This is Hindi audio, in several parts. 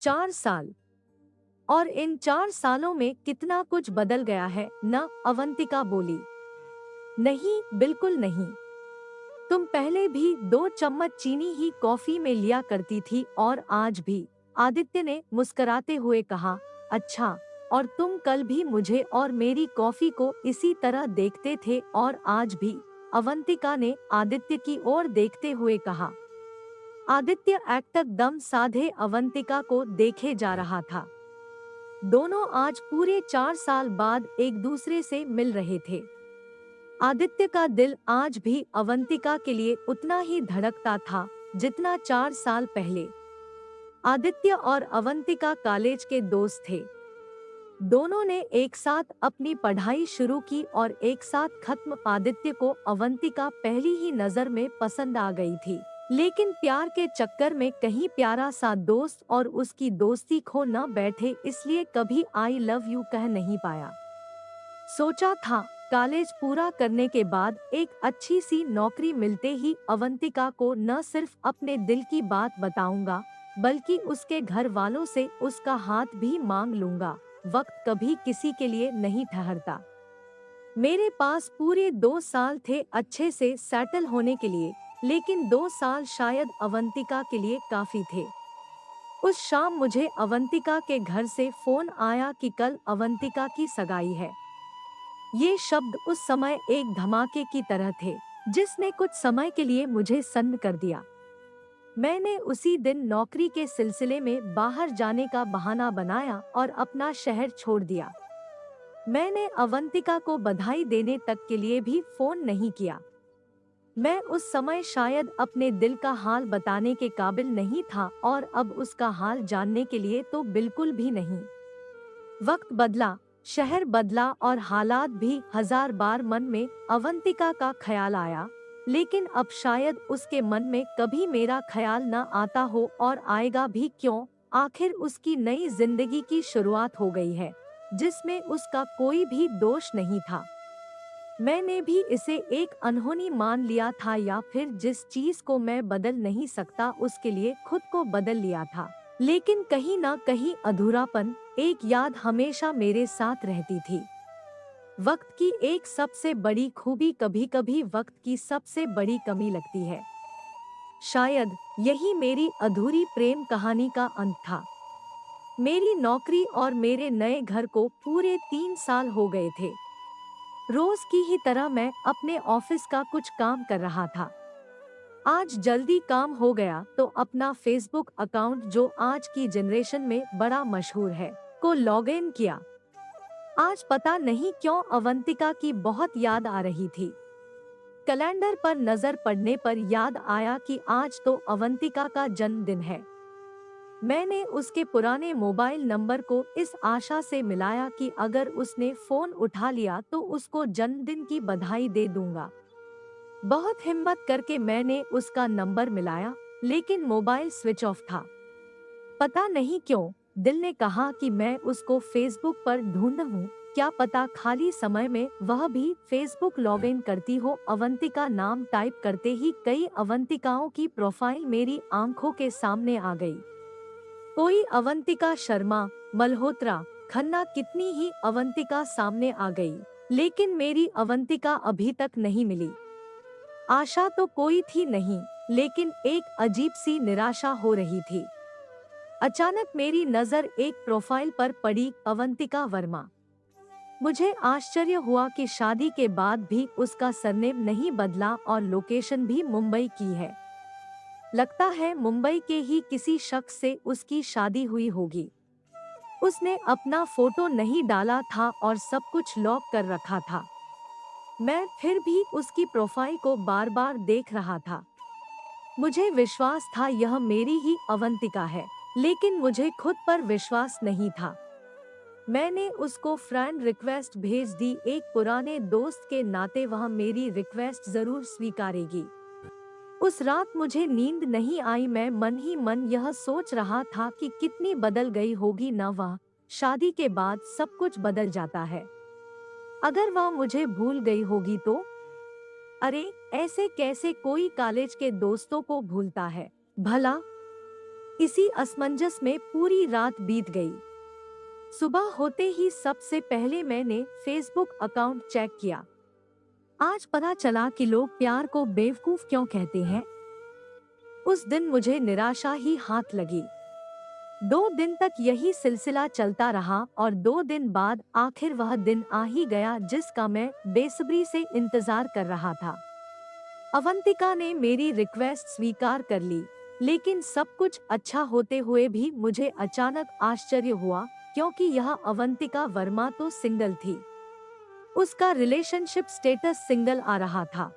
4 साल। और इन 4 सालों में कितना कुछ बदल गया है न, अवंतिका बोली। नहीं, बिल्कुल नहीं। तुम पहले भी 2 चम्मच चीनी ही कॉफी में लिया करती थी और आज भी। आदित्य ने मुस्कुराते हुए कहा। अच्छा, और तुम कल भी मुझे और मेरी कॉफी को इसी तरह देखते थे और आज भी। अवंतिका ने आदित्य की ओर देखते हुए कहा। आदित्य एकदम साधे अवंतिका को देखे जा रहा था। दोनों आज पूरे 4 साल बाद एक दूसरे से मिल रहे थे। आदित्य का दिल आज भी अवंतिका के लिए उतना ही धड़कता था जितना 4 साल पहले। आदित्य और अवंतिका कॉलेज के दोस्त थे। दोनों ने एक साथ अपनी पढ़ाई शुरू की और एक साथ खत्म। आदित्य को अवंतिका पहली ही नजर में पसंद आ गई थी, लेकिन प्यार के चक्कर में कहीं प्यारा सा दोस्त और उसकी दोस्ती खो न बैठे, इसलिए कभी आई लव यू कह नहीं पाया। सोचा था कॉलेज पूरा करने के बाद एक अच्छी सी नौकरी मिलते ही अवंतिका को न सिर्फ अपने दिल की बात बताऊंगा, बल्कि उसके घर वालों से उसका हाथ भी मांग लूंगा। वक्त कभी किसी के लिए नहीं ठहरता। मेरे पास पूरे 2 साल थे अच्छे से सेटल होने के लिए, लेकिन 2 साल शायद अवंतिका के लिए काफी थे। उस शाम मुझे अवंतिका के घर से फोन आया कि कल अवंतिका की सगाई है। ये शब्द उस समय एक धमाके की तरह थे, जिसने कुछ समय के लिए मुझे सन्न कर दिया। मैंने उसी दिन नौकरी के सिलसिले में बाहर जाने का बहाना बनाया और अपना शहर छोड़ दिया। मैंने अवंतिका को बधाई देने तक के लिए भी फोन नहीं किया। मैं उस समय शायद अपने दिल का हाल बताने के काबिल नहीं था और अब उसका हाल जानने के लिए तो बिल्कुल भी नहीं। वक्त बदला, शहर बदला और हालात भी। 1000 बार मन में अवंतिका का ख्याल आया, लेकिन अब शायद उसके मन में कभी मेरा ख्याल न आता हो, और आएगा भी क्यों। आखिर उसकी नई जिंदगी की शुरुआत हो गई है, जिसमें उसका कोई भी दोष नहीं था। मैंने भी इसे एक अनहोनी मान लिया था, या फिर जिस चीज को मैं बदल नहीं सकता उसके लिए खुद को बदल लिया था। लेकिन कहीं ना कहीं अधूरापन, एक याद हमेशा मेरे साथ रहती थी। वक्त की एक सबसे बड़ी खूबी कभी कभी वक्त की सबसे बड़ी कमी लगती है। शायद यही मेरी अधूरी प्रेम कहानी का अंत था। मेरी नौकरी और मेरे नए घर को पूरे 3 साल हो गए थे। रोज की ही तरह मैं अपने ऑफिस का कुछ काम कर रहा था। आज जल्दी काम हो गया तो अपना फेसबुक अकाउंट, जो आज की जनरेशन में बड़ा मशहूर है, को लॉग इन किया। आज पता नहीं क्यों अवंतिका की बहुत याद आ रही थी। कैलेंडर पर नजर पड़ने पर याद आया कि आज तो अवंतिका का जन्मदिन है। मैंने उसके पुराने मोबाइल नंबर को इस आशा से मिलाया कि अगर उसने फोन उठा लिया तो उसको जन्मदिन की बधाई दे दूंगा। बहुत हिम्मत करके मैंने उसका नंबर मिलाया, लेकिन मोबाइल स्विच ऑफ था। पता नहीं क्यों दिल ने कहा कि मैं उसको फेसबुक पर ढूंढूं। क्या पता खाली समय में वह भी फेसबुक लॉगिन करती हो। अवंतिका नाम टाइप करते ही कई अवंतिकाओं की प्रोफाइल मेरी आंखों के सामने आ गई। कोई अवंतिका शर्मा, मल्होत्रा, खन्ना, कितनी ही अवंतिका सामने आ गई, लेकिन मेरी अवंतिका अभी तक नहीं मिली। आशा तो कोई थी नहीं, लेकिन एक अजीब सी निराशा हो रही थी। अचानक मेरी नजर एक प्रोफाइल पर पड़ी, अवंतिका वर्मा। मुझे आश्चर्य हुआ कि शादी के बाद भी उसका सरनेम नहीं बदला और लोकेशन भी मुंबई की है। लगता है मुंबई के ही किसी शख्स से उसकी शादी हुई होगी। उसने अपना फोटो नहीं डाला था और सब कुछ लॉक कर रखा था। मैं फिर भी उसकी प्रोफाइल को बार बार देख रहा था। मुझे विश्वास था यह मेरी ही अवंतिका है, लेकिन मुझे खुद पर विश्वास नहीं था। मैंने उसको फ्रेंड रिक्वेस्ट भेज दी। एक पुराने दोस्त के नाते वह मेरी रिक्वेस्ट जरूर स्वीकारेगी। उस रात मुझे नींद नहीं आई। मैं मन ही मन यह सोच रहा था कि कितनी बदल गई होगी न वह। शादी के बाद सब कुछ बदल जाता है। अगर वह मुझे भूल गई होगी तो? अरे, ऐसे कैसे कोई कॉलेज के दोस्तों को भूलता है भला। इसी असमंजस में पूरी रात बीत गई। सुबह होते ही सबसे पहले मैंने फेसबुक अकाउंट चेक किया। आज पता चला कि लोग प्यार को बेवकूफ क्यों कहते हैं। उस दिन मुझे निराशा ही हाथ लगी। 2 दिन तक यही सिलसिला चलता रहा और 2 दिन बाद आखिर वह दिन आ ही गया जिसका मैं बेसब्री से इंतजार कर रहा था। अवंतिका ने मेरी रिक्वेस्ट स्वीकार कर ली, लेकिन सब कुछ अच्छा होते हुए भी मुझे अचानक आश्चर्य हुआ, क्योंकि यह अवंतिका वर्मा तो सिंगल थी। उसका रिलेशनशिप स्टेटस सिंगल आ रहा था।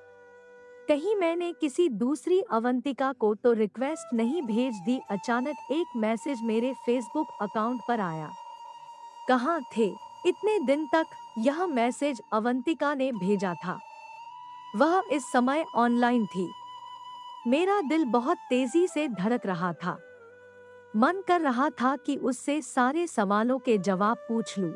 कहीं मैंने किसी दूसरी अवंतिका को तो रिक्वेस्ट नहीं भेज दी। अचानक एक मैसेज मेरे फेसबुक अकाउंट पर आया। कहाँ थे इतने दिन तक? यह मैसेज अवंतिका ने भेजा था। वह इस समय ऑनलाइन थी। मेरा दिल बहुत तेजी से धड़क रहा था। मन कर रहा था कि उससे सारे सवालों के जवाब पूछ लूं।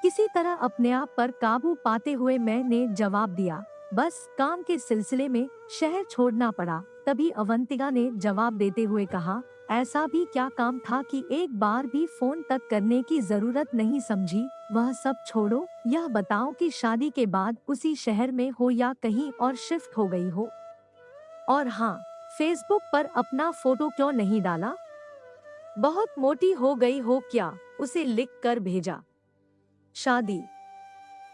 किसी तरह अपने आप पर काबू पाते हुए मैंने जवाब दिया, बस काम के सिलसिले में शहर छोड़ना पड़ा। तभी अवंतिका ने जवाब देते हुए कहा, ऐसा भी क्या काम था कि एक बार भी फोन तक करने की जरूरत नहीं समझी? वह सब छोड़ो, यह बताओ कि शादी के बाद उसी शहर में हो या कहीं और शिफ्ट हो गई हो? और हाँ, फेसबुक पर अपना फोटो क्यों नहीं डाला? बहुत मोटी हो गई हो क्या? उसे लिख कर भेजा। शादी?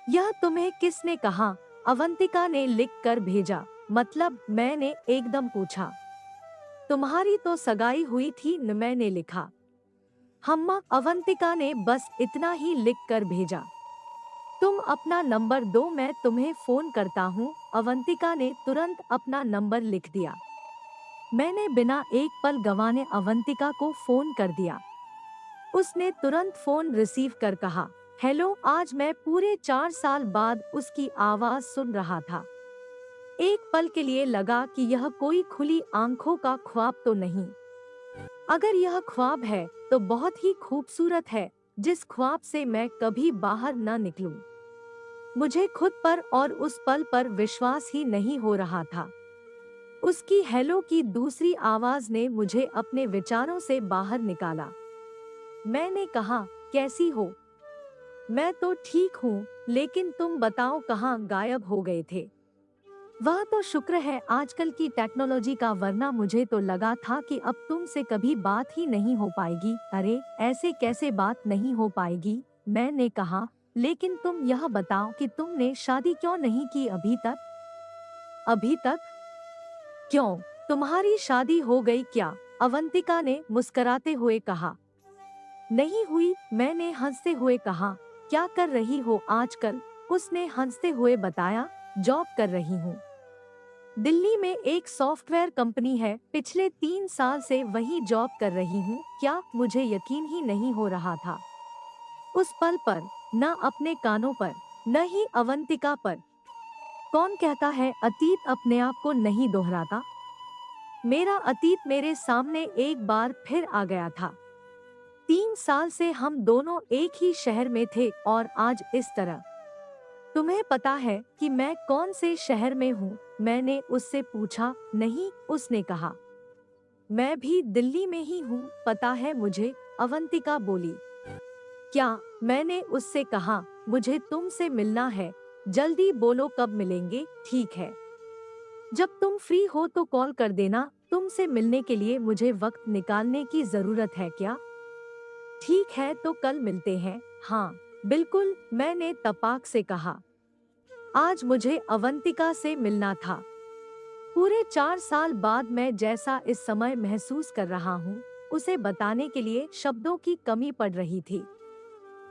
यह तुम्हें किसने कहा? अवंतिका ने लिख कर भेजा। मतलब? मैंने एकदम पूछा। तुम्हारी तो सगाई हुई थी न, मैंने लिखा। हम्मा, अवंतिका ने बस इतना ही लिख कर भेजा। तुम अपना नंबर दो, मैं तुम्हें फोन करता हूँ। अवंतिका ने तुरंत अपना नंबर लिख दिया। मैंने बिना एक पल गंवाने अवंतिका को फोन कर दिया। उसने तुरंत फोन रिसीव कर कहा, हेलो। आज मैं पूरे 4 साल बाद उसकी आवाज सुन रहा था। एक पल के लिए लगा कि यह कोई खुली आंखों का ख्वाब तो नहीं। अगर यह ख्वाब है तो बहुत ही खूबसूरत है, जिस ख्वाब से मैं कभी बाहर न निकलूं। मुझे खुद पर और उस पल पर विश्वास ही नहीं हो रहा था। उसकी हेलो की दूसरी आवाज ने मुझे अपने विचारों से बाहर निकाला। मैंने कहा, कैसी हो? मैं तो ठीक हूँ, लेकिन तुम बताओ कहाँ गायब हो गए थे? वह तो शुक्र है आजकल की टेक्नोलॉजी का, वरना मुझे तो लगा था कि अब तुमसे कभी बात ही नहीं हो पाएगी। अरे ऐसे कैसे बात नहीं हो पाएगी? मैंने कहा, लेकिन तुम यह बताओ कि तुमने शादी क्यों नहीं की अभी तक? अभी तक? क्यों, तुम्हारी शादी हो गई क्या? अवंतिका ने मुस्कुराते हुए कहा। नहीं हुई, मैंने हंसते हुए कहा। क्या कर रही हो आजकल? उसने हंसते हुए बताया, जॉब कर रही हूँ। दिल्ली में एक सॉफ्टवेयर कंपनी है, पिछले 3 साल से वही जॉब कर रही हूँ। क्या? मुझे यकीन ही नहीं हो रहा था। उस पल पर न अपने कानों पर न ही अवंतिका पर। कौन कहता है अतीत अपने आप को नहीं दोहराता? मेरा अतीत मेरे सामने एक बार फिर आ गया था। 3 साल से हम दोनों एक ही शहर में थे और आज इस तरह। तुम्हें पता है कि मैं कौन से शहर में हूँ? मैंने उससे पूछा। नहीं, उसने कहा, मैं भी दिल्ली में ही हूँ, पता है मुझे। अवंतिका बोली। क्या? मैंने उससे कहा, मुझे तुमसे मिलना है, जल्दी बोलो कब मिलेंगे? ठीक है, जब तुम फ्री हो तो कॉल कर देना। तुमसे मिलने के लिए मुझे वक्त निकालने की जरूरत है क्या? ठीक है, तो कल मिलते हैं। हाँ बिल्कुल, मैंने तपाक से कहा। आज मुझे अवंतिका से मिलना था। पूरे 4 साल बाद मैं जैसा इस समय महसूस कर रहा हूँ, उसे बताने के लिए शब्दों की कमी पड़ रही थी।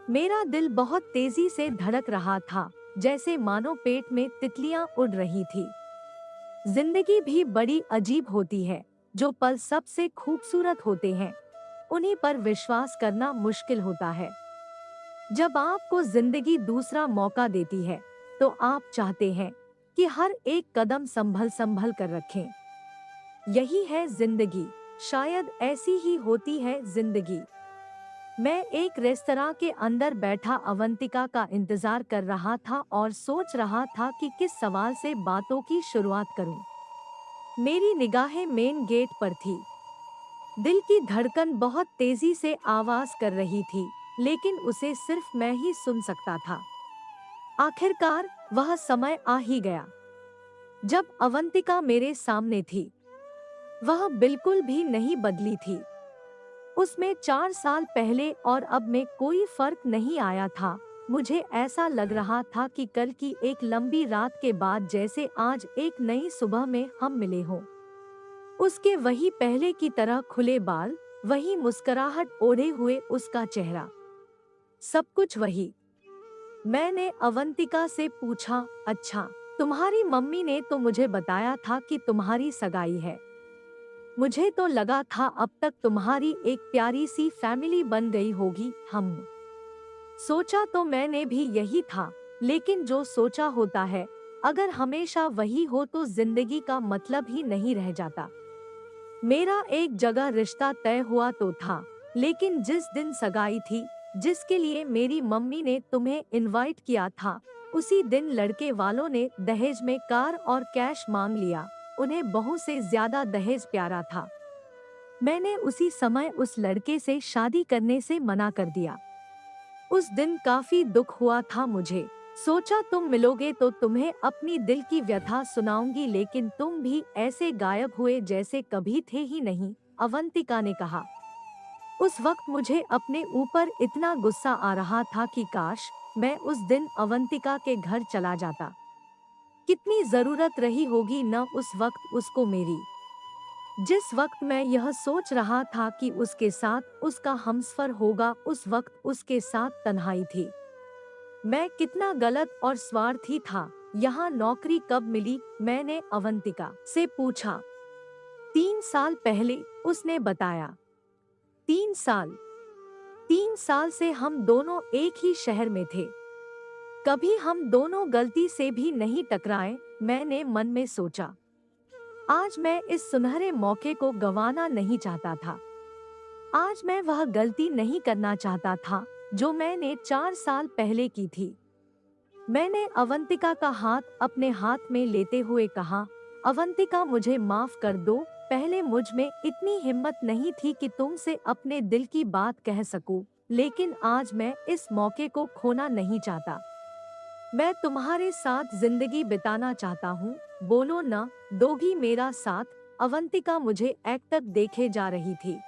मेरा दिल बहुत तेजी से धड़क रहा था, जैसे मानो पेट में तितलियां उड़ रही थी। जिंदगी भी बड़ी अजीब होती है। जो पल सबसे खूबसूरत होते हैं, उन्हीं पर विश्वास करना मुश्किल होता है। जब आपको जिंदगी दूसरा मौका देती है, तो आप चाहते हैं कि हर एक कदम संभल संभल कर रखें। यही है जिंदगी, शायद ऐसी ही होती है जिंदगी। मैं एक रेस्तरां के अंदर बैठा अवंतिका का इंतजार कर रहा था और सोच रहा था कि किस सवाल से बातों की शुरुआत करूं। मेरी निगाहें मेन गेट पर थी। दिल की धड़कन बहुत तेजी से आवाज कर रही थी, लेकिन उसे सिर्फ मैं ही सुन सकता था। आखिरकार वह समय आ ही गया जब अवंतिका मेरे सामने थी। वह बिल्कुल भी नहीं बदली थी। उसमें 4 साल पहले और अब में कोई फर्क नहीं आया था। मुझे ऐसा लग रहा था कि कल की एक लंबी रात के बाद जैसे आज एक नई सुबह में हम मिले हों। उसके वही पहले की तरह खुले बाल, वही मुस्कुराहट ओढ़े हुए उसका चेहरा, सब कुछ वही। मैंने अवंतिका से पूछा, अच्छा, तुम्हारी मम्मी ने तो मुझे बताया था कि तुम्हारी सगाई है। मुझे तो लगा था अब तक तुम्हारी एक प्यारी सी फैमिली बन गई होगी। हम सोचा तो मैंने भी यही था, लेकिन जो सोचा होता है, अगर हमेशा वही हो तो जिंदगी का मतलब ही नहीं रह जाता। मेरा एक जगह रिश्ता तय हुआ तो था, लेकिन जिस दिन सगाई थी, जिसके लिए मेरी मम्मी ने तुम्हें इनवाइट किया था, उसी दिन लड़के वालों ने दहेज में कार और कैश मांग लिया। उन्हें बहू से ज्यादा दहेज प्यारा था। मैंने उसी समय उस लड़के से शादी करने से मना कर दिया। उस दिन काफी दुख हुआ था मुझे। सोचा तुम मिलोगे तो तुम्हें अपनी दिल की व्यथा सुनाऊंगी, लेकिन तुम भी ऐसे गायब हुए जैसे कभी थे ही नहीं, अवंतिका ने कहा। उस वक्त मुझे अपने ऊपर इतना गुस्सा आ रहा था कि काश मैं उस दिन अवंतिका के घर चला जाता। कितनी जरूरत रही होगी न उस वक्त उसको मेरी। जिस वक्त मैं यह सोच रहा था कि उसके साथ उसका हमसफर होगा, उस वक्त उसके साथ तन्हाई थी। मैं कितना गलत और स्वार्थी था। यहाँ नौकरी कब मिली? मैंने अवंतिका से पूछा। 3 साल पहले, उसने बताया। 3 साल? 3 साल से हम दोनों एक ही शहर में थे। कभी हम दोनों गलती से भी नहीं टकराए, मैंने मन में सोचा। आज मैं इस सुनहरे मौके को गंवाना नहीं चाहता था। आज मैं वह गलती नहीं करना चाहता था जो मैंने 4 साल पहले की थी। मैंने अवंतिका का हाथ अपने हाथ में लेते हुए कहा, अवंतिका मुझे माफ कर दो। पहले मुझ में इतनी हिम्मत नहीं थी कि तुमसे अपने दिल की बात कह सकूं, लेकिन आज मैं इस मौके को खोना नहीं चाहता। मैं तुम्हारे साथ जिंदगी बिताना चाहता हूँ। बोलो ना, दोगी मेरा साथ? अवंतिका मुझे एकटक देखे जा रही थी।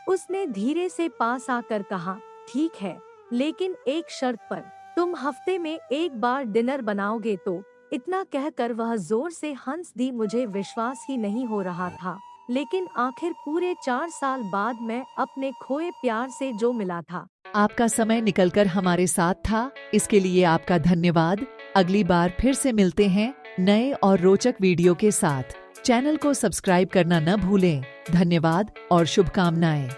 उसने धीरे से पास आकर कहा, ठीक है, लेकिन एक शर्त पर। तुम हफ्ते में एक बार डिनर बनाओगे तो? इतना कहकर वह जोर से हंस दी। मुझे विश्वास ही नहीं हो रहा था, लेकिन आखिर पूरे 4 साल बाद मैं अपने खोए प्यार से जो मिला था। आपका समय निकलकर हमारे साथ था, इसके लिए आपका धन्यवाद। अगली बार फिर से मिलते हैं नए और रोचक वीडियो के साथ। चैनल को सब्सक्राइब करना न भूलें। धन्यवाद और शुभकामनाएं।